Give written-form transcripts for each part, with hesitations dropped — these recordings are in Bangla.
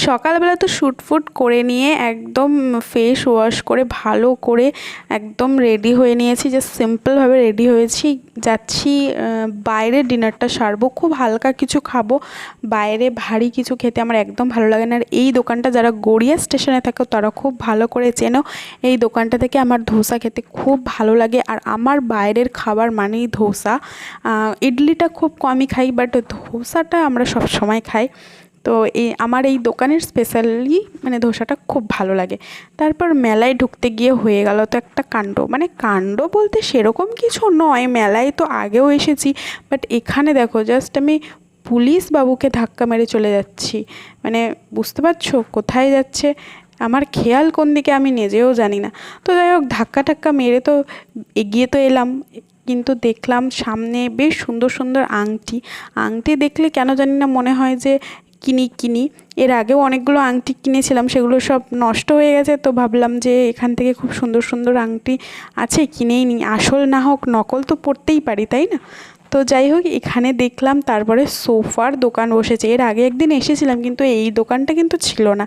সকালবেলা তো শ্যুটফুট করে নিয়ে একদম ফেস ওয়াশ করে ভালো করে একদম রেডি হয়ে নিয়েছি, যে সিম্পলভাবে রেডি হয়েছি। যাচ্ছি বাইরের ডিনারটা সারবো, খুব হালকা কিছু খাবো। বাইরে ভারী কিছু খেতে আমার একদম ভালো লাগে না। আর এই দোকানটা যারা গড়িয়া স্টেশনে থাকো তারা খুব ভালো করে চেনো। এই দোকানটা থেকে আমার ধোসা খেতে খুব ভালো লাগে। আর আমার বাইরের খাবার মানেই ধোসা। ইডলিটা খুব কমই খাই, বাট ধোসাটা আমরা সব সময় খাই। তো আমার এই দোকানের স্পেশালি মানে ধোসাটা খুব ভালো লাগে। তারপর মেলায় ঢুকতে গিয়ে হয়ে গেল তো একটা কাণ্ড, মানে কাণ্ড বলতে সেরকম কিছু নয়, মেলায় তো আগেও এসেছি, বাট এখানে দেখো জাস্ট আমি পুলিশ বাবুকে ধাক্কা মেরে চলে যাচ্ছি। মানে বুঝতে পারছো কোথায় যাচ্ছে আমার খেয়াল কোন দিকে আমি নিজেও জানি না। তো যাই হোক ধাক্কা টাক্কা মেরে তো এগিয়ে তো এলাম, কিন্তু দেখলাম সামনে বেশ সুন্দর সুন্দর আংটি। আংটি দেখলে কেন জানি না মনে হয় যে কিনি কিনি। এর আগেও অনেকগুলো আংটি কিনেছিলাম, সেগুলো সব নষ্ট হয়ে গেছে। তো ভাবলাম যে এখান থেকে খুব সুন্দর সুন্দর আংটি আছে, কিনেই নিই, আসল না হোক নকল তো পরতেই পারি, তাই না? তো যাই হোক এখানে দেখলাম তারপরে সোফার দোকান বসেছে। এর আগে একদিন এসেছিলাম কিন্তু এই দোকানটা কিন্তু ছিল না।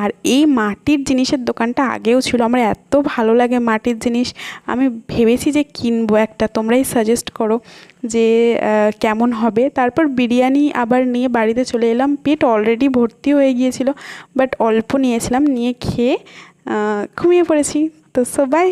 আর এই মাটির জিনিসের দোকানটা আগেও ছিল। আমার এত ভালো লাগে মাটির জিনিস, আমি ভেবেছি যে কিনবো একটা। তোমরাই সাজেস্ট করো যে কেমন হবে। তারপর বিরিয়ানি আবার নিয়ে বাড়িতে চলে এলাম। পেট অলরেডি ভর্তি হয়ে গিয়েছিল, বাট অল্প নিয়েছিলাম, নিয়ে খেয়ে ঘুমিয়ে পড়েছি। তো সো বাই।